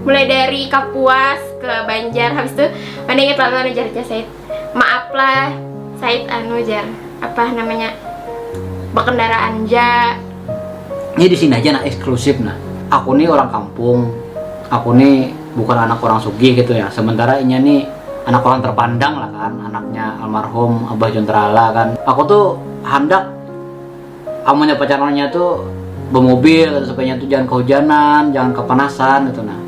mulai dari Kapuas ke Banjar. Habis itu mana inget lalu jar Said, maaf lah Said jar apa namanya berkendaraan ja. Ini di sini aja nah eksklusif nah. Aku nih orang kampung, aku nih bukan anak orang sugih gitu ya. Sementara ini nih anak orang terpandang lah kan, anaknya almarhum Abah Jontrala kan. Aku tuh hendak amunya pacarannya tuh bermobil gitu, supaya tuh jangan kehujanan, jangan kepanasan gitu nah.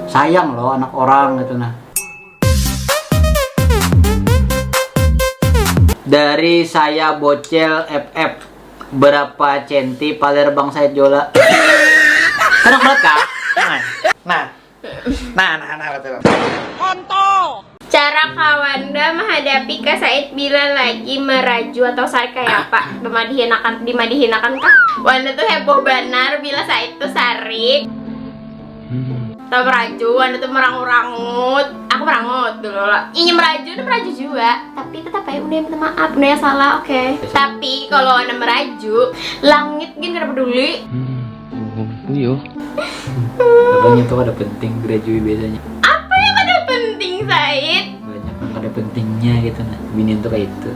Sayang loh anak orang gitu nah. Dari saya Bocel FF, berapa centi Palembang Said Jola? Enak banget kak? Nah betul. Cara Kawanda menghadapi Kak Said bila lagi meraju atau sarik kayak apa? Dimadihinakan kah? Wanda tuh heboh benar bila Said tuh sarik atau meraju. Wanda tuh merangut-rangut. Aku merangut dulu lah. Ini meraju juga. Tapi tetap aja udah minta maaf, udah salah, oke. Tapi kalau Wanda meraju, langit gini gak peduli. Iya. Katanya tuh ada penting graduate biasanya. Apa yang ada penting Said? Banyak yang ada pentingnya gitu nah. Binian tuh kayak itu.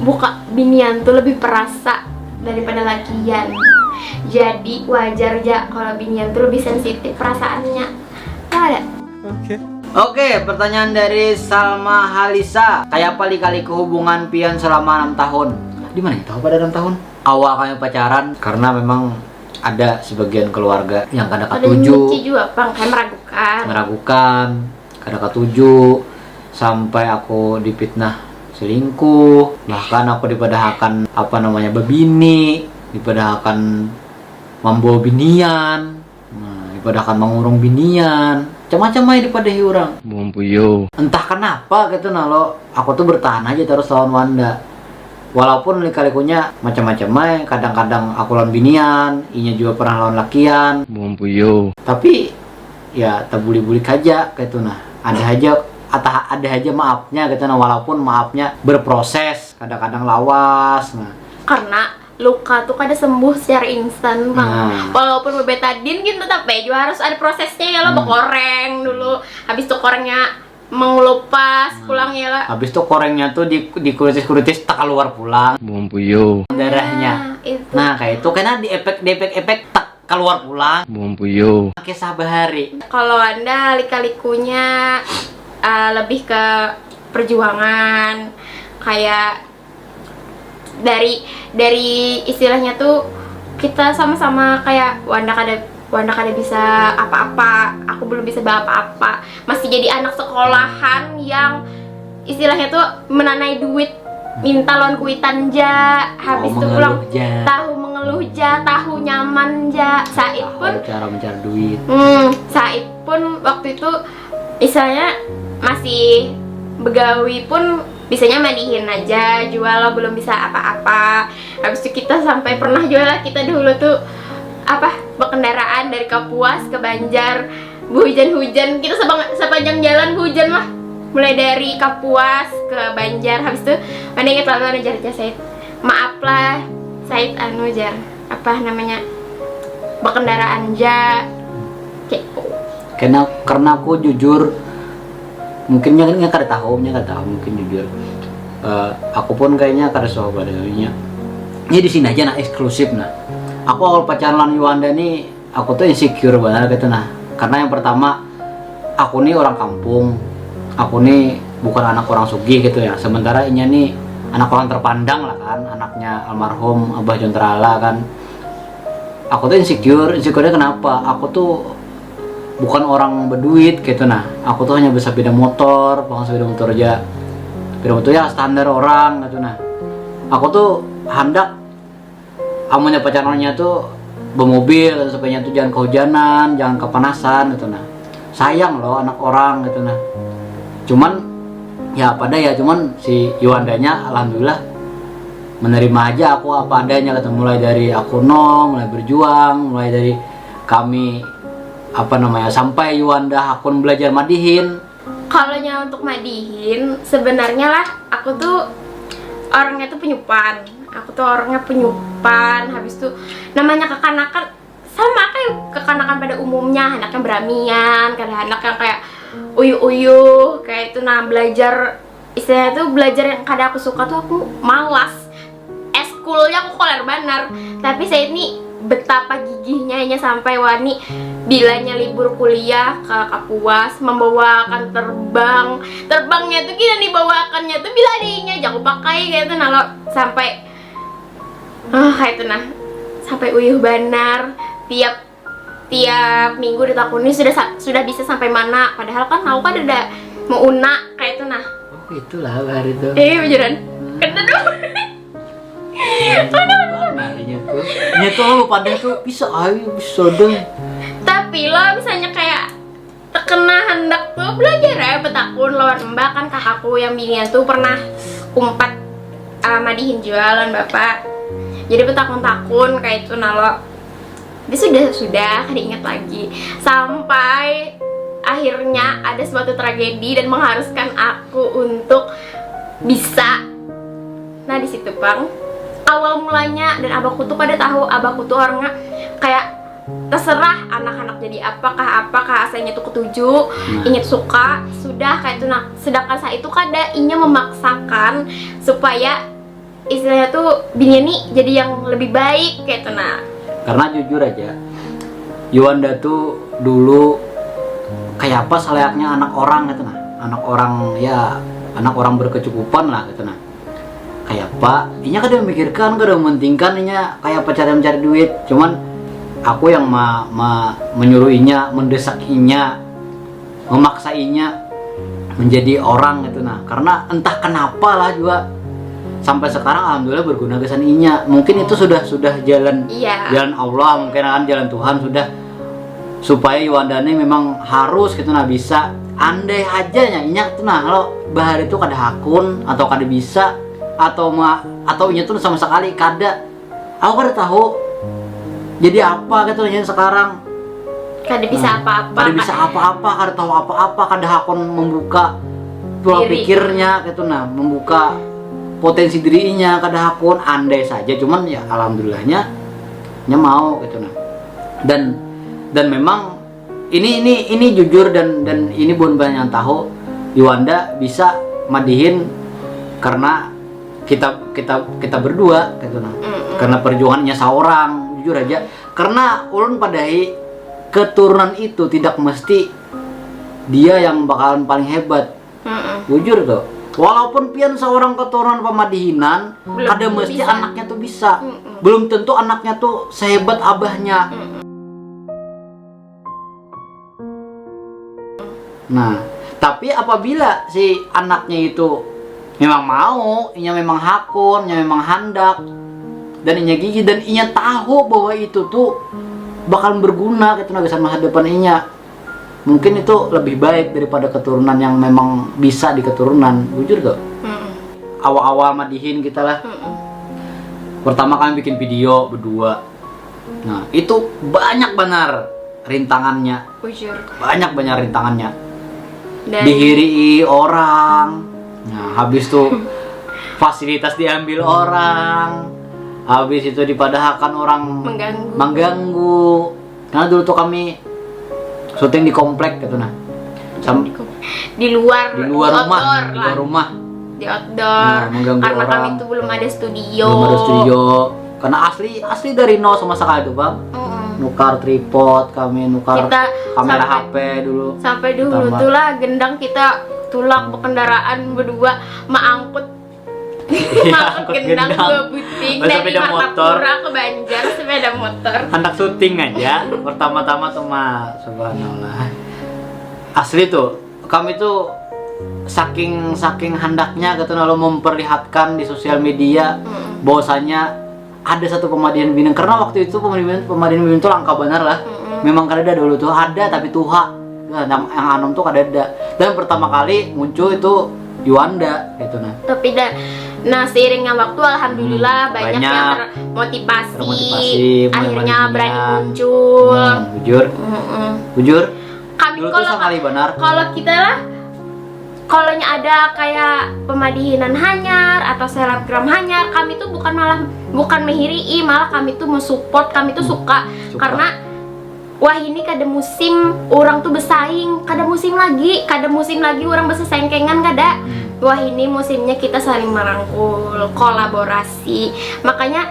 Buka binian tuh lebih perasa daripada lakian. Jadi wajar aja kalau binian tuh lebih sensitif perasaannya. Tahu ada? Oke, pertanyaan dari Salma Halisa. Kayak apa lika-liku hubungan pian selama 6 tahun? Di mana ya? Tahu pada 6 tahun? Awal kami pacaran karena memang ada sebagian keluarga yang kadang ketujuh juga bang, kayak meragukan, kadang ketujuh sampai aku dipitnah selingkuh, bahkan aku dipadahkan bebini, dipadahkan mambo binian, dipadahkan mengurung binian, macam-macam aja dipadahi orang. Bumpuyo. Entah kenapa gitu nah lo, aku tuh bertahan aja terus lawan Wanda. Walaupun lika-likunya macam-macam aja, kadang-kadang aku lawan binian, inya juga pernah lawan lakian. Bumpuyo. Tapi ya terbuli-buli aja gitu nah. Ada aja maafnya gitu nah, walaupun maafnya berproses, kadang-kadang lawas nah. Karena luka tuh kadang sembuh secara instan bang. Walaupun bebetadin gitu tapi juga harus ada prosesnya ya lo. Bekoreng dulu, habis itu korengnya mengelupas pulang ya lah. Habis itu korengnya tuh dikuritis tak keluar pulang. Bumpuyo. Darahnya. Nah kayak itu karena di efek tak keluar pulang. Bumpuyo. Kisah bahari. Kalau Anda lika-likunya lebih ke perjuangan, kayak dari istilahnya tuh kita sama-sama kayak Wanda kada bisa apa-apa, aku belum bisa apa-apa, masih jadi anak sekolahan yang istilahnya tuh menanai duit, minta loan kuitan ja, habis itu pulang tahu mengeluh ja, tahu nyaman ja. Said pun cara mencari duit. Said pun waktu itu istilahnya masih begawi pun bisanya mandihin aja, jual lo belum bisa apa-apa. Habis itu kita sampai pernah jual kita dulu tuh berkendaraan dari Kapuas ke Banjar, hujan-hujan kita sepanjang jalan hujan lah, mulai dari Kapuas ke Banjar. Habis itu mana inget lalu jar Said, maaf lah Said jar apa namanya berkendaraan ja kayak karena aku jujur, mungkin nggak kada tahu mungkin jujur, aku pun kayaknya kada sobat darinya. Ini di sini aja nah eksklusif nah. Aku awal pacaran Wanda nih, aku tuh insecure banget gitu nah. Karena yang pertama, aku nih orang kampung, aku nih bukan anak orang sugih gitu ya. Sementara ini nih anak orang terpandang lah kan, anaknya almarhum Abah Jontrala kan. Aku tuh insecure-nya kenapa? Aku tuh bukan orang berduit gitu nah. Aku tuh hanya bisa beda motor, sepeda motor aja. Sepeda motor ya standar orang gitu nah. Aku tuh hendak amunya pacarannya tuh bermobil gitu, supaya tuh jangan kehujanan, jangan kepanasan gitu nah. Sayang loh anak orang gitu nah. Cuman cuman si Yuandanya alhamdulillah menerima aja aku apa adanya gitu. Mulai dari aku mulai berjuang, mulai dari kami sampai Yuanda akun belajar madihin. Kalau untuk madihin sebenarnya lah aku tuh orangnya tuh penyupan. Habis itu namanya kekanakan sama kayak kekanakan pada umumnya, anaknya beramian, kadang anak yang kayak uyuh-uyuh kayak itu. Nah, belajar istilahnya tuh belajar yang kadang aku suka tuh aku malas. Eskulnya aku koler banar, tapi saya ini betapa gigihnya hanya sampai wani bilanya libur kuliah ke Kapuas membawakan terbangnya tuh kita dibawakannya tuh bila adanya jago pakai kayak itu. Nah lo sampai kayak itu, nah sampai uyuh banar tiap minggu ditakuni sudah bisa sampai mana, padahal kan aku kan ada mau una kayak itu. Nah itulah hari itu beneran kena dong. Narinya tuh nyatu lu pada tuh bisa deh. Tapi lo misalnya kayak terkena hendak tuh belajar ya petakun lawan mbak kan kakakku yang binian tuh pernah umpat madihin jualan bapak. Jadi petakun-takun kayak itu. Nah lo dia sudah ingat lagi sampai akhirnya ada suatu tragedi dan mengharuskan aku untuk bisa. Nah di situ bang awal mulanya, dan abahku tuh pada tahu abahku tuh orangnya kayak terserah anak-anak jadi apakah asalnya tuh ketujuh ingat suka sudah kayak itu. Nah sedangkan saya itu kada inya memaksakan supaya istilahnya tuh bini nih jadi yang lebih baik kayak itu. Nah karena jujur aja Yuanda tuh dulu kayak apa selayaknya anak orang gitu nah, anak orang berkecukupan lah gitu nah. Kayak apa, inya kadang memikirkan, kadang mementingkan inya kayak apa cara mencari duit. Cuman aku yang menyuruh inya, mendesak inya, memaksa inya menjadi orang gitu nah. Karena entah kenapa lah juga sampai sekarang alhamdulillah berguna kesan inya. Mungkin itu sudah jalan jalan Allah, mungkin kan jalan Tuhan sudah supaya Yuanda ini memang harus gitu nah bisa. Andai aja inya tuh nah kalau bahar itu kada hakun atau kada bisa atau inya tuh sama sekali kada, aku kada tahu jadi apa gitu nya sekarang. Kada bisa apa-apa. Kada bisa apa-apa, kada tahu apa-apa, kada hakun membuka pola pikirnya gitu nah, membuka potensi dirinya kada hakun. Andai saja, cuman ya alhamdulillahnya nya mau gitu nah. Dan memang ini jujur dan ini bukan banyak yang tahu Yuanda bisa madihin karena kita berdua gitu nah. Karena perjuangannya seorang, jujur aja. Karena ulun padai keturunan itu tidak mesti dia yang bakalan paling hebat. Jujur tuh. Walaupun pian seorang keturunan pemadihinan, ada mesti bisa. Anaknya tuh bisa. Belum tentu anaknya tuh sehebat abahnya. Nah, tapi apabila si anaknya itu memang mau, inya memang hakun, inya memang handak, dan inya gigi dan inya tahu bahwa itu tuh bakal berguna gitu nah masa depan inya. Mungkin itu lebih baik daripada keturunan yang memang bisa di keturunan. Jujur gak? Awal-awal madihin kita lah. Pertama kami bikin video berdua. Nah, itu banyak benar rintangannya. Jujur. Banyak rintangannya. Dihiri orang. Nah, habis tuh fasilitas diambil orang, habis itu dipadahkan orang mengganggu. Karena dulu tuh kami syuting di komplek gitu nah, di luar rumah, di outdoor. Nah, mengganggu karena orang. kami tuh belum ada studio. Karena asli dari nol sama sekali tuh bang. Nukar tripod, kami nukar kamera HP dulu. Sampai dulu tuh lah gendang kita tulak kendaraan berdua mangkut gendang ke buting dari Martapura ke Banjar sepeda motor. Hendak syuting aja pertama-tama tuh mah subhanallah. Asli tuh kami tuh saking hendaknya gitu lalu memperlihatkan di sosial media bahwasanya ada satu pemadihan bintang, karena waktu itu pemadihan bintang itu langka benar lah. Memang kada ada dulu tuh ada tapi tuha yang anom tuh kada ada. Dan pertama kali muncul itu Yuanda gitu nah. Tapi nah seiringnya waktu alhamdulillah banyak yang termotivasi akhirnya berani muncul. Jujur. Kami dulu tuh sekali benar. Kalau kita lah kalau ada kayak pemadihinan hanyar atau selebgram hanyar, kami tuh bukan menghirii, malah kami tuh mensupport, kami tuh suka. Karena wah ini kada musim orang tuh bersaing, kada musim lagi orang bersaing kengan kada. Wah ini musimnya kita saling merangkul, kolaborasi. Makanya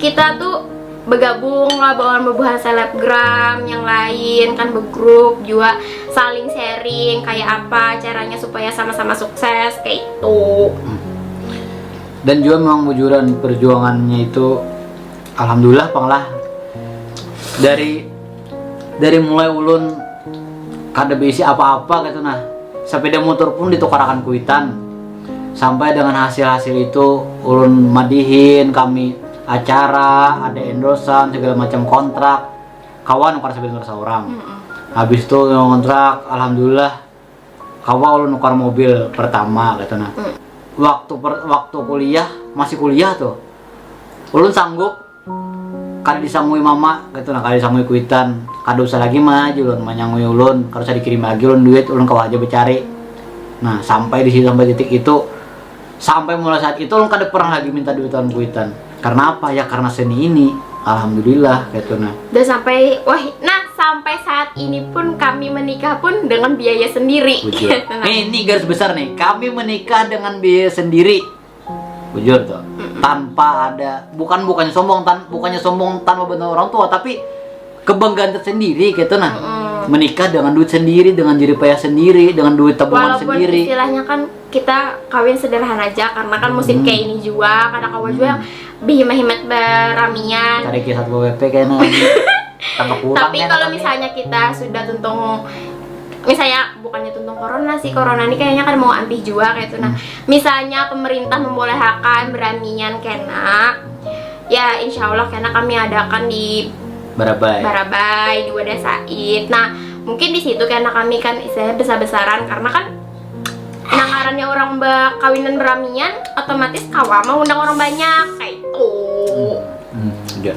kita tuh bergabung lah bawahan selebgram yang lain kan, bergrup juga saling sharing kayak apa caranya supaya sama-sama sukses kayak itu. Dan juga memang bujuran perjuangannya itu alhamdulillah panglah dari mulai ulun kada bisi apa-apa gitu nah, sepeda motor pun ditukarakan kuitan, sampai dengan hasil-hasil itu ulun madihin kami acara, ada endorsan segala macam kontrak kawan nukar sepeda motor seorang. Habis itu yang kontrak alhamdulillah kawan ulun nukar mobil pertama gitu nah. Waktu kuliah masih kuliah tuh ulun sanggup kada disangui mama gitu nah, kada disangui kuitan, kada usah lagi mah ulun manyangui ulun, kada usah dikirim lagi ulun duit, ulun kawah aja becari. Nah sampai di situ, sampai titik itu, sampai mulai saat itu ulun kada pernah lagi minta duitan kuitan. Karena apa ya, karena seni ini alhamdulillah gitu nah. Dan sampai sampai saat ini pun kami menikah pun dengan biaya sendiri. Gitu, nah. Ini garis besar nih, kami menikah dengan biaya sendiri. Bujur tuh. Tanpa ada bukannya sombong tanpa bantuan orang tua, tapi kebanggaan tersendiri gitu nah. Menikah dengan duit sendiri, dengan jerih payah sendiri, dengan duit tabungan sendiri. Walaupun istilahnya kan kita kawin sederhana aja karena kan musim kayak ini juga, karena kawan juga yang berhemat beramian. Cari kisah WP kayaknya. Tapi kalau misalnya kita sudah tuntung, misalnya bukannya tuntung corona sih, corona ini kayaknya kan mau ambih juga kayak itu nah. Misalnya pemerintah membolehkan beramian kena, ya insya Allah kena kami adakan di Barabai di Wadah Said. Nah mungkin di situ karena kami kan istilahnya besar-besaran, karena kan nangarannya orang kawinan beramian otomatis kawa mau undang orang banyak kayak itu. Ya.